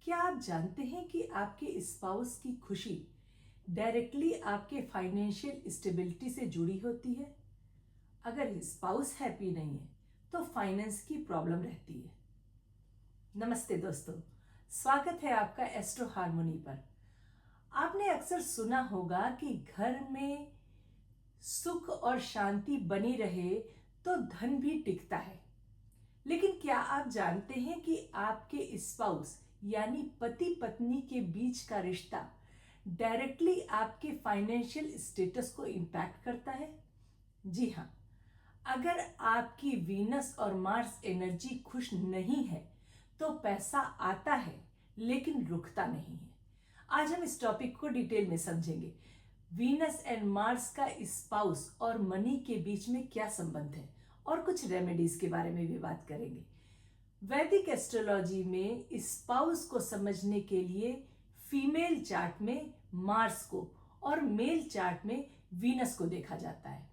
क्या आप जानते हैं कि आपके स्पाउस की खुशी डायरेक्टली आपके फाइनेंशियल स्टेबिलिटी से जुड़ी होती है? अगर स्पाउस हैप्पी नहीं है तो फाइनेंस की प्रॉब्लम रहती है। नमस्ते दोस्तों, स्वागत है आपका एस्ट्रो हार्मोनी पर। आपने अक्सर सुना होगा कि घर में सुख और शांति बनी रहे तो धन भी टिकता है। लेकिन क्या आप जानते हैं कि आपके स्पाउस यानी पति पत्नी के बीच का रिश्ता डायरेक्टली आपके फाइनेंशियल स्टेटस को इम्पैक्ट करता है? जी हाँ, अगर आपकी वीनस और मार्स एनर्जी खुश नहीं है तो पैसा आता है लेकिन रुकता नहीं है। आज हम इस टॉपिक को डिटेल में समझेंगे। वीनस एंड मार्स का स्पाउस और मनी के बीच में क्या संबंध है और कुछ रेमेडीज के बारे में भी बात करेंगे। वैदिक एस्ट्रोलॉजी में स्पाउस को समझने के लिए फीमेल चार्ट में मार्स को और मेल चार्ट में वीनस को देखा जाता है।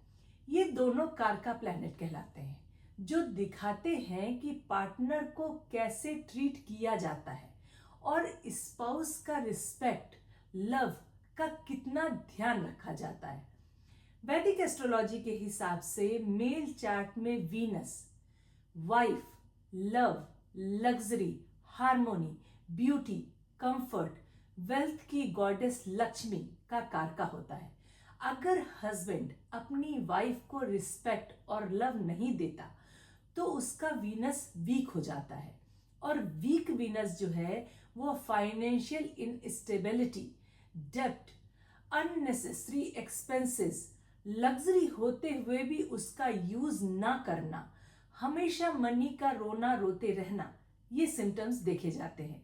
ये दोनों कारका प्लैनेट कहलाते हैं, जो दिखाते हैं कि पार्टनर को कैसे ट्रीट किया जाता है और स्पाउस का रिस्पेक्ट, लव का कितना ध्यान रखा जाता है। वैदिक एस्ट्रोलॉजी के हिसाब से मेल चार्ट में Venus wife, love, luxury, harmony, beauty, comfort, wealth की गॉडेस लक्ष्मी का कारका होता है। अगर हस्बैंड अपनी वाइफ को रिस्पेक्ट और लव नहीं देता तो उसका वीनस वीक हो जाता है, और वीक वीनस जो है वो फाइनेंशियल इनस्टेबिलिटी, डेब्ट, अननेसेसरी एक्सपेंसेस, लग्जरी होते हुए भी उसका यूज ना करना, हमेशा मनी का रोना रोते रहना, ये सिम्टम्स देखे जाते हैं।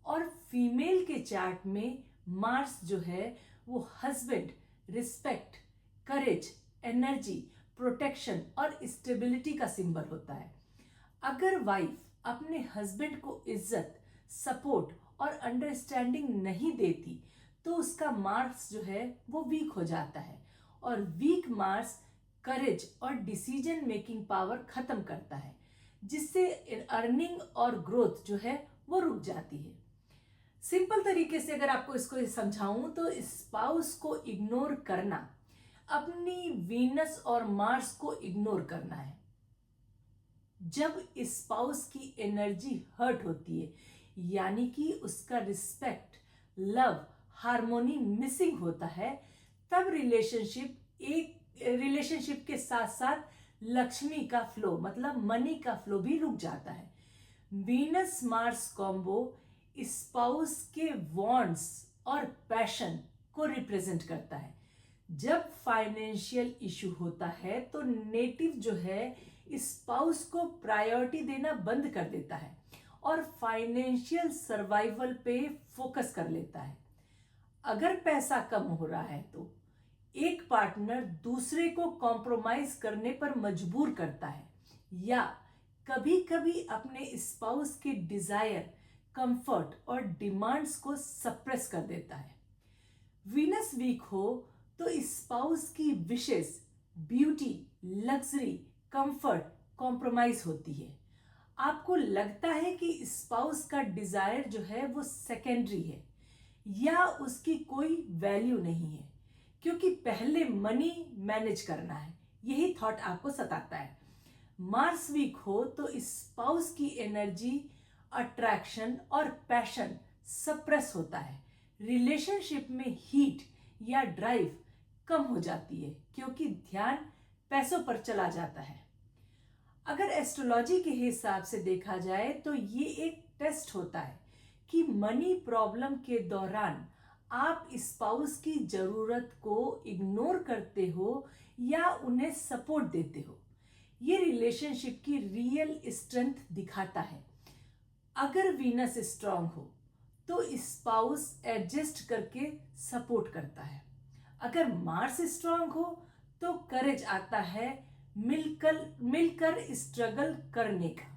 और फीमेल के चार्ट में मार्स जो है वो हस्बैंड, रिस्पेक्ट, करेज, एनर्जी, प्रोटेक्शन और स्टेबिलिटी का सिंबल होता है। अगर वाइफ अपने हस्बैंड को इज्जत, सपोर्ट और अंडरस्टैंडिंग नहीं देती तो उसका मार्स जो है वो वीक हो जाता है, और वीक मार्स करेज और डिसीजन मेकिंग पावर खत्म करता है, जिससे अर्निंग और ग्रोथ जो है वो रुक जाती है। सिंपल तरीके से अगर आपको इसको समझाऊं तो स्पाउस को इग्नोर करना अपनी वीनस और मार्स को इग्नोर करना है। जब स्पाउस की एनर्जी हर्ट होती है, यानी कि उसका रिस्पेक्ट, लव, हार्मोनी मिसिंग होता है, तब रिलेशनशिप के साथ साथ लक्ष्मी का फ्लो मतलब मनी का फ्लो भी रुक जाता है। वीनस मार्स कॉम्बो स्पाउस के वॉन्ट्स और पैशन को रिप्रेजेंट करता है। जब फाइनेंशियल इशू होता है तो नेटिव जो है स्पाउस को प्रायोरिटी देना बंद कर देता है और फाइनेंशियल सर्वाइवल पे फोकस कर लेता है। अगर पैसा कम हो रहा है तो एक पार्टनर दूसरे को कॉम्प्रोमाइज करने पर मजबूर करता है, या कभी कभी अपने स्पाउस के डिजायर, कंफर्ट और डिमांड्स को सप्रेस कर देता है। वीनस वीक हो तो स्पाउस की wishes, beauty, luxury, comfort compromise होती है। आपको लगता है कि स्पाउस का डिजायर जो है वो सेकेंडरी है या उसकी कोई वैल्यू नहीं है, क्योंकि पहले मनी मैनेज करना है, यही थॉट आपको सताता है। मार्स वीक हो तो स्पाउस की एनर्जी, अट्रैक्शन और पैशन सप्रेस होता है। रिलेशनशिप में हीट या ड्राइव कम हो जाती है क्योंकि ध्यान पैसों पर चला जाता है। अगर एस्ट्रोलॉजी के हिसाब से देखा जाए तो ये एक टेस्ट होता है कि मनी प्रॉब्लम के दौरान आप स्पाउस की जरूरत को इग्नोर करते हो या उन्हें सपोर्ट देते हो। ये रिलेशनशिप की रियल स्ट्रेंथ दिखाता है। अगर वीनस स्ट्रांग हो तो स्पाउस एडजस्ट करके सपोर्ट करता है। अगर मार्स स्ट्रांग हो तो करेज आता है मिलकर स्ट्रगल करने का।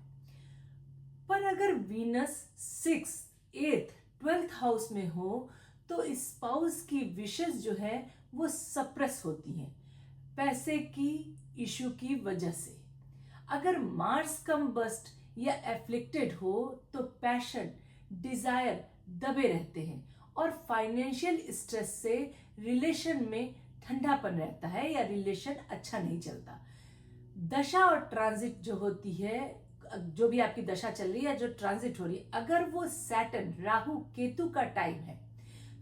पर अगर वीनस 6, 8, 12th हाउस में हो तो स्पाउस की विशेष जो है वो सप्रेस होती हैं पैसे की इशू की वजह से। अगर मार्स कम्बस्ट या एफ्लिक्टेड हो तो पैशन, डिजायर दबे रहते हैं और फाइनेंशियल स्ट्रेस से रिलेशन में ठंडापन रहता है या रिलेशन अच्छा नहीं चलता। दशा और ट्रांजिट जो होती है, जो भी आपकी दशा चल रही है, जो ट्रांजिट हो रही है, अगर वो सैटर्न राहु केतु का टाइम है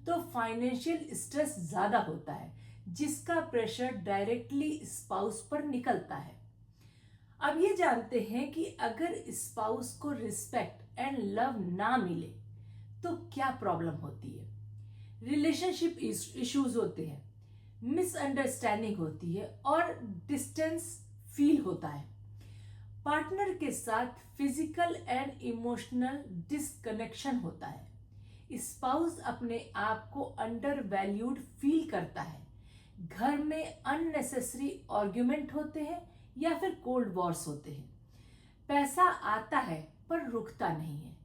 तो फाइनेंशियल स्ट्रेस ज्यादा होता है, जिसका प्रेशर डायरेक्टली स्पाउस पर निकलता है। अब ये जानते हैं कि अगर स्पाउस को रिस्पेक्ट एंड लव ना मिले तो क्या प्रॉब्लम होती है। रिलेशनशिप इश्यूज होते हैं, मिसअंडरस्टैंडिंग होती है और डिस्टेंस फील होता है। पार्टनर के साथ फिजिकल एंड इमोशनल डिसकनेक्शन होता है। स्पाउस अपने आप को अंडर वैल्यूड फील करता है। घर में अननेसेसरी आर्ग्यूमेंट होते हैं या फिर कोल्ड वॉर्स होते हैं। पैसा आता है पर रुकता नहीं है।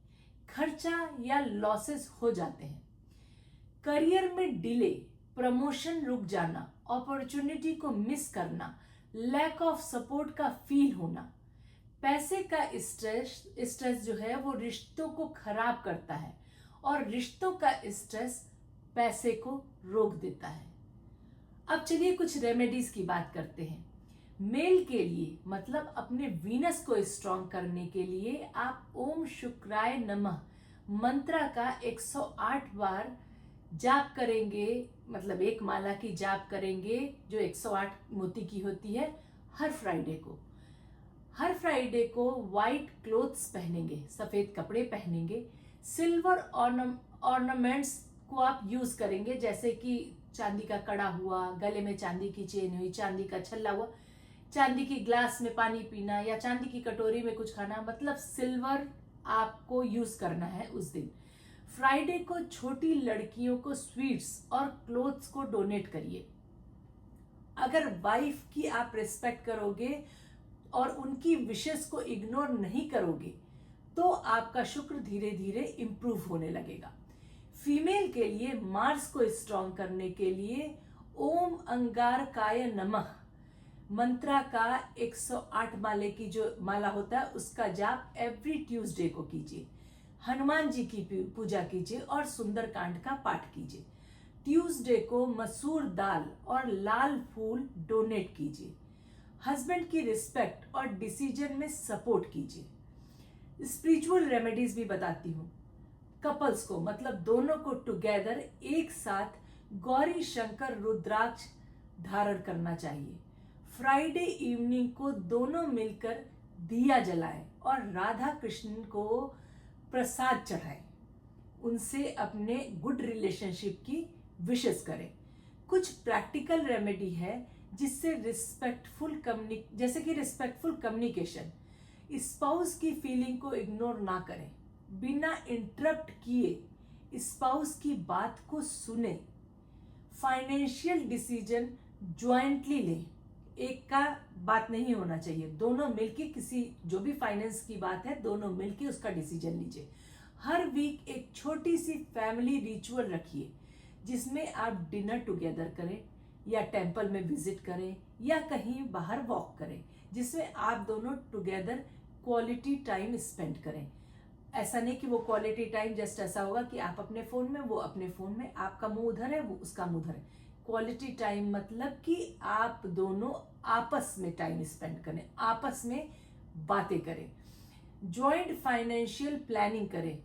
खर्चा या लॉसेस हो जाते हैं। करियर में डिले, प्रमोशन रुक जाना, अपॉर्चुनिटी को मिस करना, लैक ऑफ सपोर्ट का फील होना। पैसे का स्ट्रेस जो है वो रिश्तों को खराब करता है और रिश्तों का स्ट्रेस पैसे को रोक देता है। अब चलिए कुछ रेमेडीज की बात करते हैं। मेल के लिए मतलब अपने वीनस को स्ट्रॉन्ग करने के लिए आप ओम शुक्राय नमः मंत्रा का 108 बार जाप करेंगे, मतलब एक माला की जाप करेंगे जो 108 मोती की होती है। हर फ्राइडे को व्हाइट क्लोथ्स पहनेंगे, सफेद कपड़े पहनेंगे। सिल्वर ऑर्नामेंट्स को आप यूज करेंगे, जैसे कि चांदी का कड़ा हुआ, गले में चांदी की चेन हुई, चांदी का छल्ला हुआ, चांदी की ग्लास में पानी पीना या चांदी की कटोरी में कुछ खाना, मतलब सिल्वर आपको यूज करना है उस दिन। फ्राइडे को छोटी लड़कियों को स्वीट्स और क्लोथ्स को डोनेट करिए। अगर वाइफ की आप रिस्पेक्ट करोगे और उनकी विशेस को इग्नोर नहीं करोगे तो आपका शुक्र धीरे धीरे इंप्रूव होने लगेगा। फीमेल के लिए मार्स को स्ट्रॉन्ग करने के लिए ओम अंगारकाय नमः मंत्रा का 108 माले की जो माला होता है उसका जाप एवरी ट्यूसडे को कीजिए। हनुमान जी की पूजा कीजिए और सुंदरकांड का पाठ कीजिए। ट्यूसडे को मसूर दाल और लाल फूल डोनेट कीजिए। हस्बैंड की रिस्पेक्ट और डिसीजन में सपोर्ट कीजिए। स्पिरिचुअल रेमेडीज भी बताती हूँ। कपल्स को मतलब दोनों को टुगेदर एक साथ गौरी शंकर रुद्राक्ष धारण करना चाहिए। फ्राइडे इवनिंग को दोनों मिलकर दिया जलाएं और राधा कृष्ण को प्रसाद चढ़ाएं। उनसे अपने गुड रिलेशनशिप की विशेस करें। कुछ प्रैक्टिकल रेमेडी है जिससे जैसे कि रिस्पेक्टफुल कम्युनिकेशन, स्पाउस की फीलिंग को इग्नोर ना करें, बिना इंटरप्ट किए स्पाउस की बात को सुने, फाइनेंशियल डिसीजन ज्वाइंटली लें। एक का बात नहीं होना चाहिए, दोनों मिलके किसी जो भी फाइनेंस की बात है दोनों मिलके उसका डिसीजन लीजिए। हर वीक एक छोटी सी फैमिली रिचुअल रखिए जिसमें आप डिनर टुगेदर करें या टेंपल में विजिट करें या कहीं बाहर वॉक करें, जिसमें आप दोनों टुगेदर क्वालिटी टाइम स्पेंड करें। ऐसा नहीं कि वो क्वालिटी टाइम जस्ट ऐसा होगा कि आप अपने फोन में, वो अपने फोन में, आपका मुंह उधर है वो उसका मुंह उधर है। क्वालिटी टाइम मतलब कि आप दोनों आपस में टाइम स्पेंड करें, आपस में बातें करें। जॉइंट फाइनेंशियल प्लानिंग करें।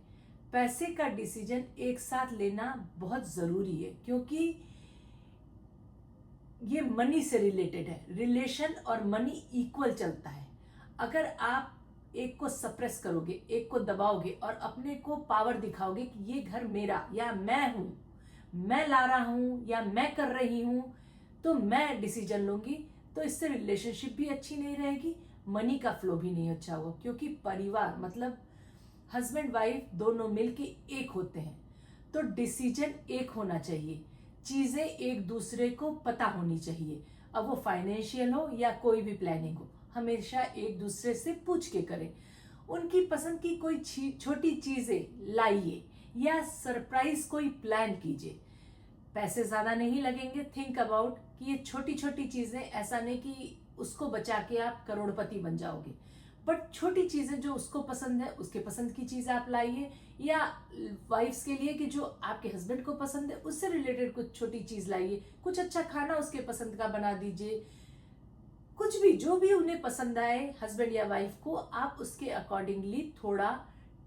पैसे का डिसीजन एक साथ लेना बहुत जरूरी है क्योंकि ये मनी से रिलेटेड है। रिलेशन और मनी इक्वल चलता है। अगर आप एक को सप्रेस करोगे, एक को दबाओगे और अपने को पावर दिखाओगे कि ये घर मेरा या मैं हूं, मैं ला रहा हूं या मैं कर रही हूं, तो मैं डिसीजन लूंगी, तो इससे रिलेशनशिप भी अच्छी नहीं रहेगी, मनी का फ्लो भी नहीं अच्छा होगा। क्योंकि परिवार मतलब हस्बैंड वाइफ दोनों मिलके एक होते हैं, तो डिसीजन एक होना चाहिए, चीजें एक दूसरे को पता होनी चाहिए। अब वो फाइनेंशियल हो या कोई भी प्लानिंग हो, हमेशा एक दूसरे से पूछ के करें। उनकी पसंद की कोई छोटी चीजें लाइए या सरप्राइज कोई प्लान कीजिए। पैसे ज्यादा नहीं लगेंगे। थिंक अबाउट कि ये छोटी छोटी चीजें, ऐसा नहीं कि उसको बचा के आप करोड़पति बन जाओगे, बट छोटी चीजें जो उसको पसंद है उसके पसंद की चीज आप लाइए या वाइफ्स के लिए कि जो आपके हस्बैंड को पसंद है उससे रिलेटेड कुछ छोटी चीज लाइए, कुछ अच्छा खाना उसके पसंद का बना दीजिए, कुछ भी जो भी उन्हें पसंद आए हस्बैंड या वाइफ को, आप उसके अकॉर्डिंगली थोड़ा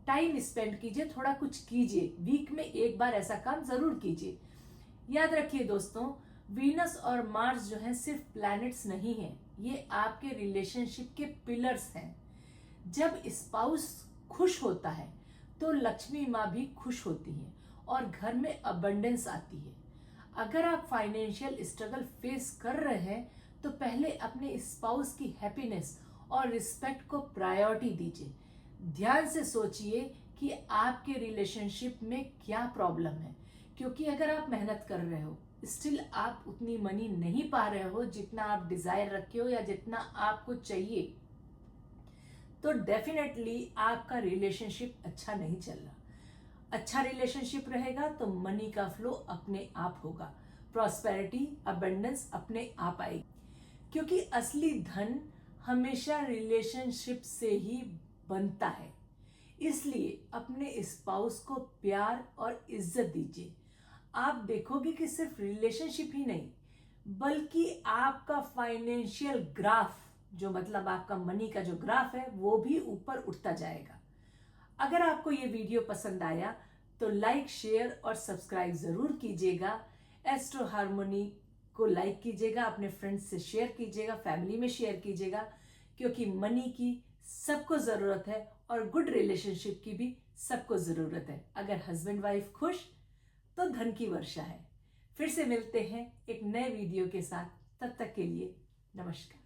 टाइम स्पेंड कीजिए, थोड़ा कुछ कीजिए, वीक में एक बार ऐसा काम जरूर कीजिए। याद रखिए दोस्तों, वीनस और मार्स जो है सिर्फ प्लैनेट्स नहीं है, ये आपके रिलेशनशिप के पिलर्स हैं। जब स्पाउस खुश होता है तो लक्ष्मी माँ भी खुश होती है और घर में अबंडेंस आती है। अगर आप फाइनेंशियल स्ट्रगल फेस कर रहे हैं तो पहले अपने स्पाउस की हैप्पीनेस और रिस्पेक्ट को प्रायोरिटी दीजिए। ध्यान से सोचिए कि आपके रिलेशनशिप में क्या प्रॉब्लम है, क्योंकि अगर आप मेहनत कर रहे हो स्टिल आप उतनी मनी नहीं पा रहे हो जितना आप डिजायर रखे हो या जितना आपको चाहिए, तो डेफिनेटली आपका रिलेशनशिप अच्छा नहीं चल रहा। अच्छा रिलेशनशिप रहेगा तो मनी का फ्लो अपने आप होगा, प्रॉस्पेरिटी अबंडेंस अपने आप आएगी, क्योंकि असली धन हमेशा रिलेशनशिप से ही बनता है। इसलिए अपने स्पाउस को प्यार और इज्जत दीजिए। आप देखोगे कि सिर्फ रिलेशनशिप ही नहीं बल्कि आपका फाइनेंशियल ग्राफ, जो मतलब आपका मनी का जो ग्राफ है, वो भी ऊपर उठता जाएगा। अगर आपको ये वीडियो पसंद आया तो लाइक शेयर और सब्सक्राइब जरूर कीजिएगा। एस्ट्रो हार्मोनी को लाइक कीजिएगा, अपने फ्रेंड्स से शेयर कीजिएगा, फैमिली में शेयर कीजिएगा, क्योंकि मनी की सबको जरूरत है और गुड रिलेशनशिप की भी सबको जरूरत है। अगर हस्बैंड वाइफ खुश तो धन की वर्षा है। फिर से मिलते हैं एक नए वीडियो के साथ, तब तक के लिए नमस्कार।